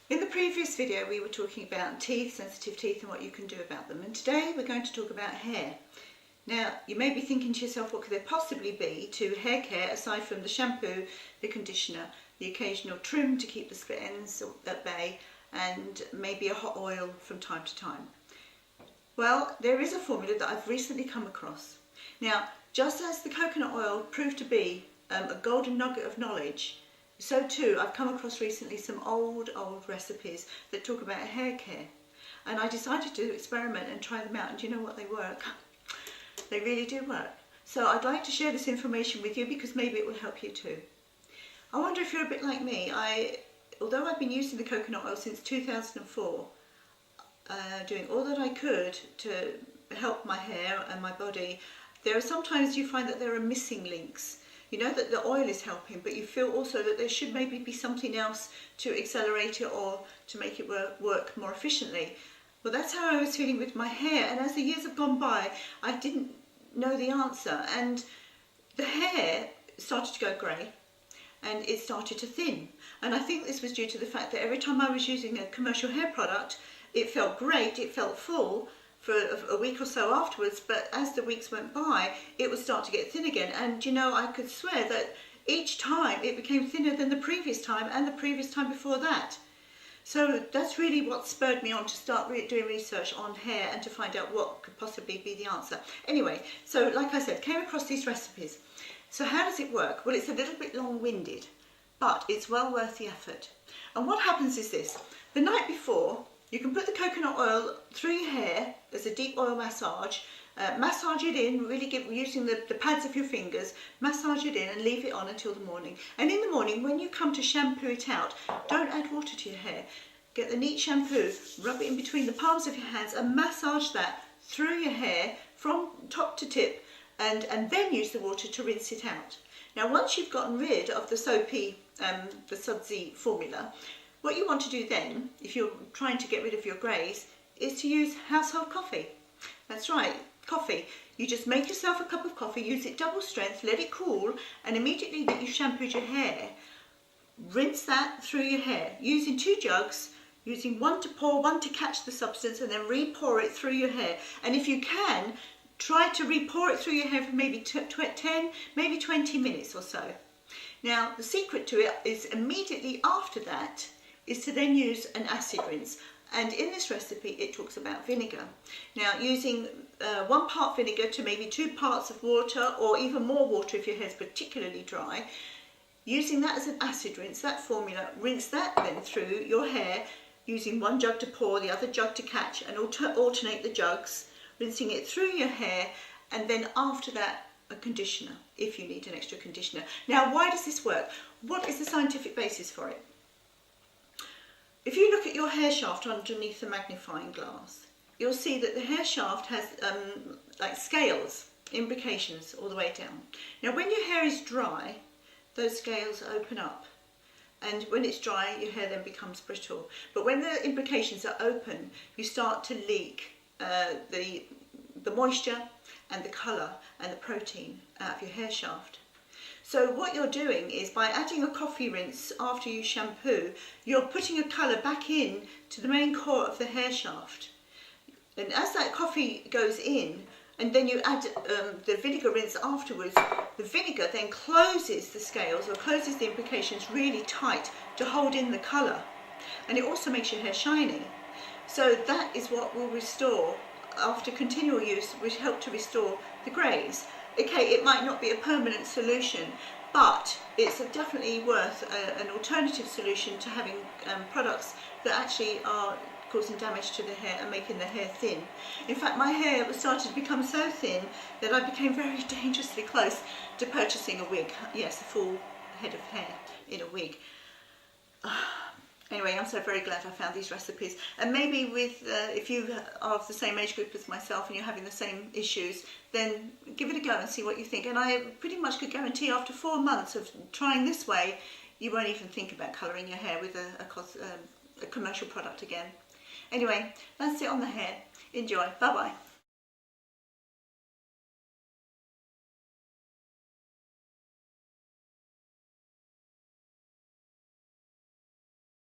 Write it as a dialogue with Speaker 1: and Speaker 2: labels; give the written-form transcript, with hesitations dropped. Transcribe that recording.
Speaker 1: In the previous video we were talking about teeth, sensitive teeth, and what you can do about them, and today we're going to talk about hair. Now you may be thinking to yourself, what could there possibly be to hair care aside from the shampoo, the conditioner, the occasional trim to keep the split ends at bay, and maybe a hot oil from time to time? Well, there is a formula that I've recently come across. Now, just as the coconut oil proved to be a golden nugget of knowledge, so too I've come across recently some old recipes that talk about hair care, and I decided to experiment and try them out, and you know what, they work. They really do work. So I'd like to share this information with you because maybe it will help you too. I wonder if you're a bit like me. Although I've been using the coconut oil since 2004, doing all that I could to help my hair and my body, there are sometimes you find that there are missing links. You know that the oil is helping, but you feel also that there should maybe be something else to accelerate it or to make it work more efficiently. Well, that's how I was feeling with my hair, and as the years have gone by, I didn't know the answer, and the hair started to go grey and it started to thin. And I think this was due to the fact that every time I was using a commercial hair product, it felt great, it felt full for a week or so afterwards, but as the weeks went by, it would start to get thin again. And you know, I could swear that each time it became thinner than the previous time and the previous time before that. So that's really what spurred me on to start doing research on hair and to find out what could possibly be the answer. Anyway, so like I said, came across these recipes. So how does it work? Well, it's a little bit long-winded, but it's well worth the effort. And what happens is this: the night before, you can put the coconut oil through your hair as a deep oil massage, massage it in, really using the pads of your fingers, massage it in and leave it on until the morning. And in the morning, when you come to shampoo it out, don't add water to your hair. Get the neat shampoo, rub it in between the palms of your hands and massage that through your hair from top to tip, and then use the water to rinse it out. Now once you've gotten rid of the soapy, the sudsy formula, what you want to do then, if you're trying to get rid of your greys, is to use household coffee. That's right, coffee. You just make yourself a cup of coffee, use it double strength, let it cool, and immediately that you shampooed your hair, rinse that through your hair, using 2 jugs, using one to pour, one to catch the substance, and then re-pour it through your hair. And if you can, try to re-pour it through your hair for maybe 10, maybe 20 minutes or so. Now, the secret to it is immediately after that, is to then use an acid rinse. And in this recipe it talks about vinegar. Now using 1 part vinegar to maybe 2 parts of water, or even more water if your hair is particularly dry, using that as an acid rinse, that formula, rinse that then through your hair using 1 jug to pour, the other jug to catch, and alternate the jugs, rinsing it through your hair, and then after that a conditioner if you need an extra conditioner. Now why does this work? What is the scientific basis for it? If you look at your hair shaft underneath the magnifying glass, you'll see that the hair shaft has like scales, imbrications all the way down. Now when your hair is dry, those scales open up, and when it's dry your hair then becomes brittle. But when the imbrications are open, you start to leak the moisture and the colour and the protein out of your hair shaft. So what you're doing is, by adding a coffee rinse after you shampoo, you're putting a colour back in to the main core of the hair shaft. And as that coffee goes in, and then you add the vinegar rinse afterwards, the vinegar then closes the scales, or closes the imbrications really tight to hold in the colour. And it also makes your hair shiny. So that is what will restore, after continual use, will help to restore the greys. Okay, it might not be a permanent solution, but it's definitely worth an alternative solution to having products that actually are causing damage to the hair and making the hair thin. In fact, my hair started to become so thin that I became very dangerously close to purchasing a wig. Yes, a full head of hair in a wig. Anyway, I'm so very glad I found these recipes, and maybe if you are of the same age group as myself and you're having the same issues, then give it a go and see what you think. And I pretty much could guarantee after 4 months of trying this way, you won't even think about colouring your hair with a commercial product again. Anyway, that's it on the hair. Enjoy. Bye bye.